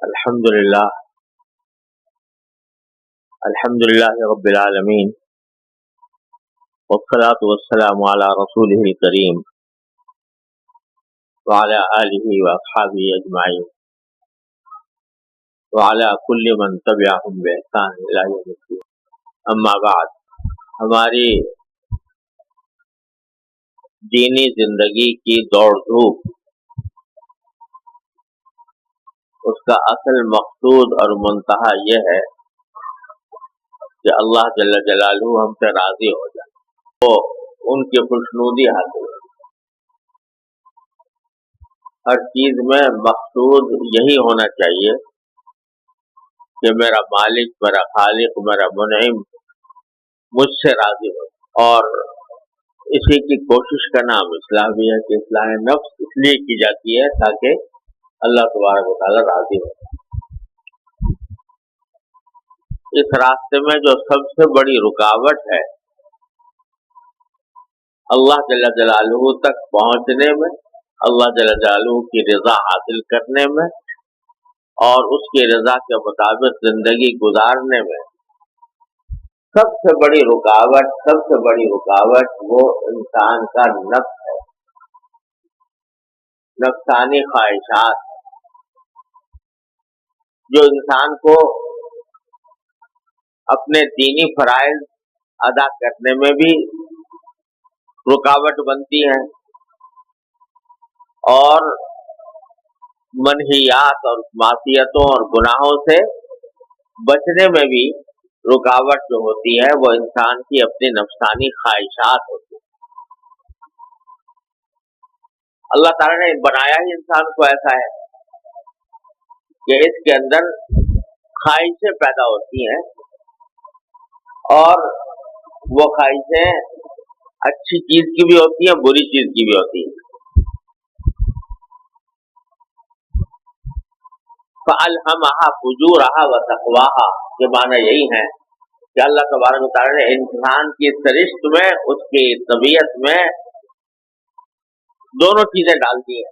الحمد لله الحمد لله رب العالمين والصلاة والسلام على رسوله الكريم وعلى آله وأصحابه أجمعين وعلى كل من تبعهم بإحسان إلى يوم الدين. أما بعد، ہماری دینی زندگی کی دوڑ دھوپ، اس کا اصل مقصود اور منتہا یہ ہے کہ اللہ جل جلالہ ہم سے راضی ہو جائے، تو ان کی خوشنودی حاصل ہو. ہر چیز میں مقصود یہی ہونا چاہیے کہ میرا مالک، میرا خالق، میرا منعم مجھ سے راضی ہو. اور اسی کی کوشش کا نام اصلاح بھی ہے کہ اصلاح نفس اس لیے کی جاتی ہے تاکہ اللہ تبارک و تعالی راضی ہو. اس راستے میں جو سب سے بڑی رکاوٹ ہے اللہ جل جلالہ تک پہنچنے میں، اللہ جل جلالہ کی رضا حاصل کرنے میں اور اس کی رضا کے مطابق زندگی گزارنے میں، سب سے بڑی رکاوٹ وہ انسان کا نفس ہے، نفسانی خواہشات، جو انسان کو اپنے دینی فرائض ادا کرنے میں بھی رکاوٹ بنتی ہیں اور منہیات اور معصیتوں اور گناہوں سے بچنے میں بھی رکاوٹ جو ہوتی ہے وہ انسان کی اپنی نفسانی خواہشات ہوتی ہیں. اللہ تعالیٰ نے بنایا ہی انسان کو ایسا ہے کہ اس کے اندر خواہشیں پیدا ہوتی ہیں اور وہ خواہشیں اچھی چیز کی بھی ہوتی ہیں، بری چیز کی بھی ہوتی ہیں. فَأَلْهَمَهَا فُجُورَهَا وَتَقْوَاهَا کے معنی یہی ہیں کہ اللہ تبارک و تعالیٰ نے انسان کی سرشت میں، اس کی طبیعت میں دونوں چیزیں ڈال دی ہیں،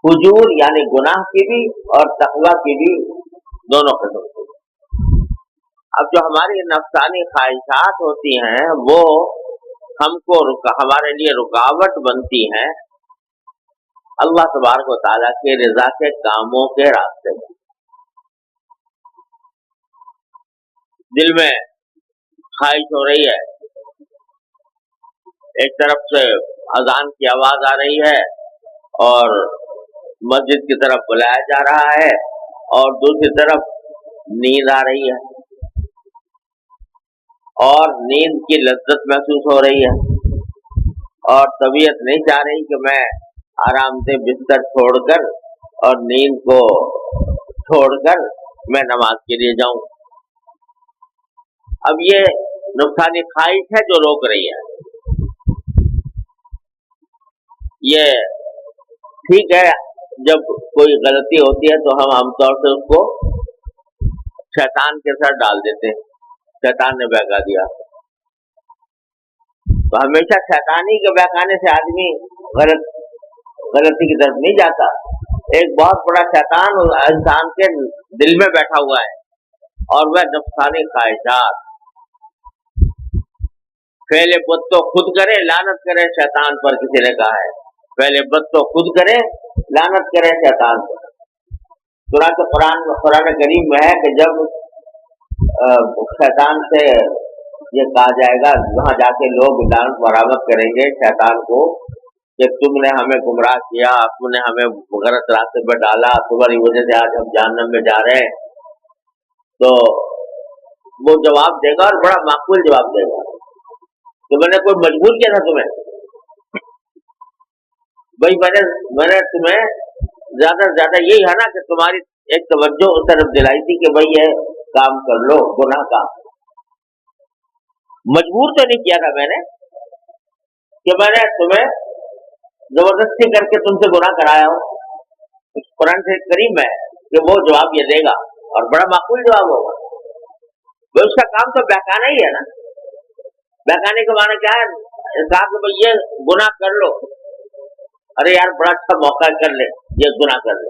فجور یعنی گناہ کی بھی اور تقویٰ کی بھی، دونوں قسم کی. اب جو ہماری نفسانی خواہشات ہوتی ہیں وہ ہم کو ہمارے لیے رکاوٹ بنتی ہیں اللہ تبارک و تعالیٰ کے رضا کے کاموں کے راستے میں. دل میں خواہش ہو رہی ہے، ایک طرف سے اذان کی آواز آ رہی ہے اور مسجد کی طرف بلایا جا رہا ہے، اور دوسری طرف نیند آ رہی ہے اور نیند کی لذت محسوس ہو رہی ہے اور طبیعت نہیں چاہ رہی کہ میں آرام سے بستر چھوڑ کر اور نیند کو چھوڑ کر میں نماز کے لیے جاؤں. اب یہ نفسانی خواہش ہے جو روک رہی ہے. یہ ٹھیک ہے، جب کوئی غلطی ہوتی ہے تو ہم عام طور سے اس کو شیطان کے ساتھ ڈال دیتے ہیں، شیطان نے بہکا دیا. تو ہمیشہ شیطانی کے بہکانے سے آدمی غلطی کی طرف نہیں جاتا. ایک بہت بڑا شیطان انسان کے دل میں بیٹھا ہوا ہے اور وہ نفسانی خواہشات. فعل بد تو خود کرے لعنت کرے شیطان پر، کسی نے کہا ہے فعل بد تو خود کرے لعنت کرے شیطان پر. قرآن کریم میں ہے کہ جب شیطان سے یہ کہا جائے گا، وہاں جا کے لوگ لعنت برآمد کریں گے شیطان کو کہ تم نے ہمیں گمراہ کیا، تم نے ہمیں غلط راستے پر ڈالا، تمہاری وجہ سے آج ہم جہنم میں جا رہے ہیں. تو وہ جواب دے گا اور بڑا معقول جواب دے گا کہ میں نے کوئی مجبور کیا تھا تمہیں؟ بھائی میں نے تمہیں زیادہ سے زیادہ یہی ہے نا کہ تمہاری ایک توجہ اس طرف دلائی تھی کہ بھائی یہ کام کر لو، گناہ کا. مجبور تو نہیں کیا تھا میں نے کہ میں نے تمہیں زبردستی کر کے تم سے گناہ کرایا ہو. قرآن سے کریم ہے کہ وہ جواب یہ دے گا اور بڑا معقول جواب ہوگا. وہ اس کا کام تو بہکانا ہی ہے نا. بہکانے کا معنی کیا ہے؟ کہا کہ بھائی یہ گناہ کر لو، ارے یار بڑا اچھا موقع، کر لے یہ گناہ کر لے.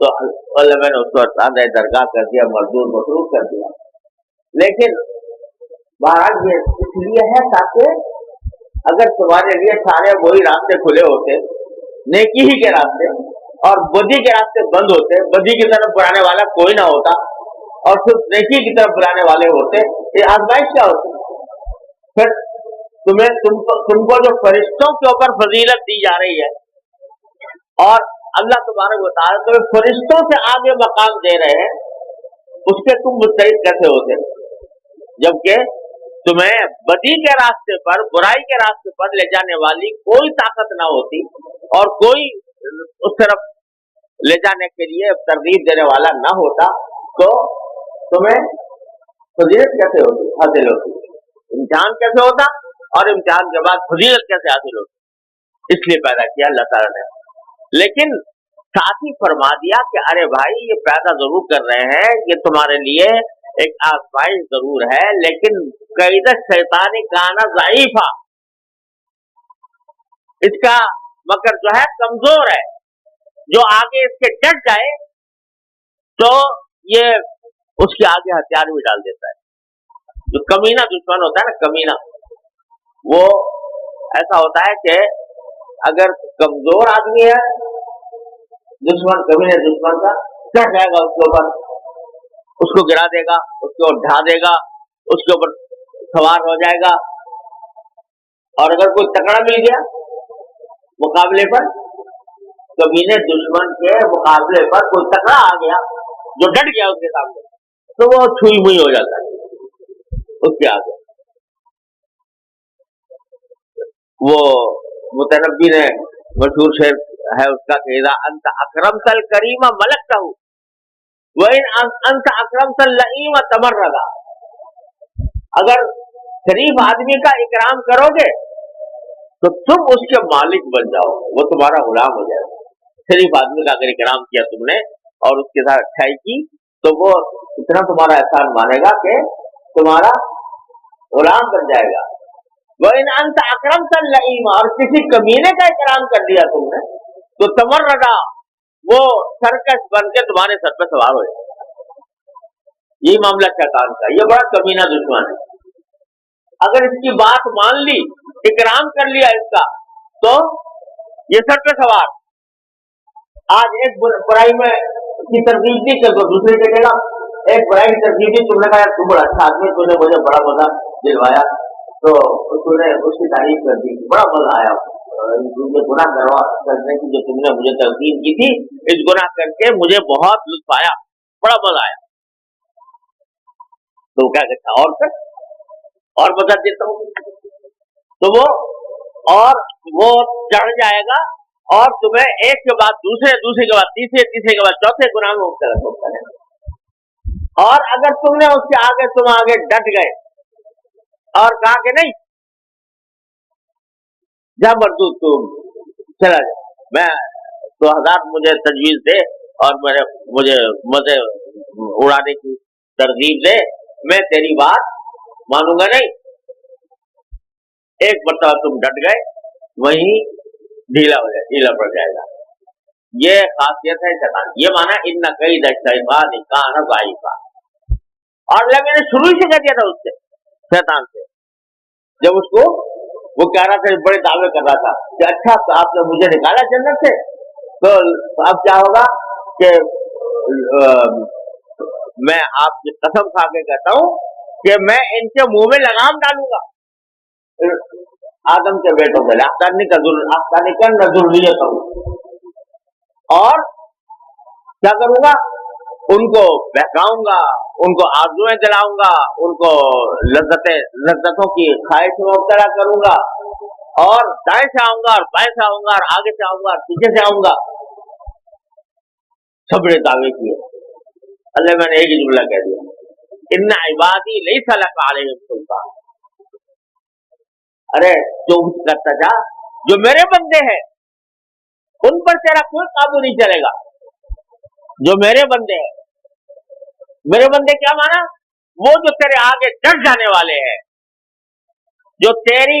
تو اللہ میں نے اس کو سادہ درگاہ کر دیا، مردود مصروف کر دیا. لیکن بہرحال یہ اس لیے ہے تاکہ اگر تمہارے لیے سارے وہی راستے کھلے ہوتے، نیکی ہی کے راستے، اور بدی کے راستے بند ہوتے، بدی کی طرف بلانے والا کوئی نہ ہوتا اور صرف نیکی کی طرف بلانے والے ہوتے، یہ آزمائش کیا ہوتی؟ پھر تم کو جو فرشتوں کے اوپر فضیلت دی جا رہی ہے اور اللہ تبارک و تعالیٰ تمہیں فرشتوں سے آگے مقام دے رہے ہیں، اس کے تم مستعد کیسے ہوتے؟ جبکہ تمہیں بدی کے راستے پر، برائی کے راستے پر لے جانے والی کوئی طاقت نہ ہوتی اور کوئی اس طرف لے جانے کے لیے ترغیب دینے والا نہ ہوتا، تو تمہیں فضیلت کیسے ہوتی، حاصل ہوتی؟ امتحان کیسے ہوتا اور امتحان کے بعد فضیلت کیسے حاصل ہوتی؟ اس لیے پیدا کیا اللہ تعالیٰ نے. لیکن ساتھ ہی فرما دیا کہ ارے بھائی یہ پیدا ضرور کر رہے ہیں، یہ تمہارے لیے ایک آزمائش ضرور ہے، لیکن قید شیطان کانا ضعیفا، اس کا مگر جو ہے کمزور ہے. جو آگے اس کے ڈٹ جائے تو یہ اس کے آگے ہتھیار بھی ڈال دیتا ہے. جو کمینہ دشمن ہوتا ہے نا، کمینہ، وہ ایسا ہوتا ہے کہ اگر کمزور آدمی ہے دشمن، کمینے دشمن کا چڑھ جائے گا اس کے اوپر، اس کو گرا دے گا، اس کو ڈھا دے گا، اس کے اوپر سوار ہو جائے گا. اور اگر کوئی تکڑا مل گیا مقابلے پر، کمینے دشمن کے مقابلے پر کوئی تکڑا آ گیا جو ڈٹ گیا اس کے سامنے، تو وہ چھوئی ہوئی ہو جاتا ہے اس کے آگے. وہ متنبی نے مشہور شعر ہے اس کا کہ اذا انت اکرمت الکریم ملکتہ وان انت اکرمت اللئیم تمردا. اگر شریف آدمی کا اکرام کرو گے تو تم اس کے مالک بن جاؤ گے، وہ تمہارا غلام ہو جائے گا. شریف آدمی کا اگر اکرام کیا تم نے اور اس کے ساتھ اچھائی کی تو وہ اتنا تمہارا احسان مانے گا کہ تمہارا غلام بن جائے گا. وَإِنْ أَنْتَ أَكْرَمْتَ اللَّئِيمَ، اور کسی کمینے کا اکرام کر دیا تم نے تو تمردا، وہ سرکش بن کے تمہارے سر پہ سوار ہو جائے گا. یہی معاملہ شیطان کا، یہ بڑا کمینہ دشمن ہے. اگر اس کی بات مان لی، اکرام کر لیا اس کا، تو یہ سر پہ سوار. آج ایک برائی میں کی ترغیب دی کہ دوسرے کہے گا، ایک برائی کی ترغیب دی، تم نے کہا تم بڑا اچھا آدمی، تم نے مجھے بڑا مزہ دلوایا، تو تم نے اس کی تعریف کر دی، بڑا مزہ آیا. مجھے گناہ کرنے کی جو تم نے مجھے تلقین کی تھی، اس گناہ کر کے مجھے بہت لطف آیا، بڑا مزہ آیا. تو کیا کہتا اور کر اور مزہ دیتا ہوں، تو وہ چڑھ جائے گا اور تمہیں ایک کے بعد دوسرے کے بعد تیسرے کے بعد چوتھے گناہ میں مبتلا کرے گا. اور اگر تم نے اس کے آگے تم آگے ڈٹ گئے اور کہا کہ نہیں جا مردود تم چلا جا، میں 2000 مجھے تجویز دے اور مجھے مزے اڑانے کی ترغیب دے، میں تیری بات مانوں گا نہیں. ایک مرتبہ تم ڈٹ گئے، وہیں ڈھیلا پڑ جائے گا. یہ خاصیت ہے شیطان. یہ مانا ان کید الشیطان کان ضعیفا. اور اللہ میں نے شروع سے کہہ دیا تھا اس سے، شیطان سے، جب اس کو وہ کہہ رہا تھا، بڑے دعوے کر رہا تھا کہ اچھا تو آپ نے مجھے نکالا جنت سے، تو اب کیا ہوگا کہ میں آپ کی قسم کھا کے کہتا ہوں کہ میں ان کے منہ میں لگام ڈالوں گا، آدم کے بیٹوں کے آفتانی کا ضروریت ہوں، اور کیا کروں گا، ان کو بہکاؤں گا، ان کو آرزویں دلاؤں گا، ان کو لذتوں کی خواہش میں مبتلا کروں گا، اور دائیں سے آؤں گا اور بائیں سے آؤں گا اور آگے سے آؤں گا اور پیچھے سے آؤں گا. سب نے دعوے کیے. اللہ میں نے ایک ہی جملہ کہہ دیا، ان عبادی لیس لک علیہم سلطان. ارے جو کرتا جا، جو میرے بندے ہیں ان پر تیرا کوئی قابو نہیں چلے گا. جو میرے بندے ہیں، میرے بندے کیا مانا؟ وہ جو تیرے آگے ڈٹ جانے والے ہیں، جو تیری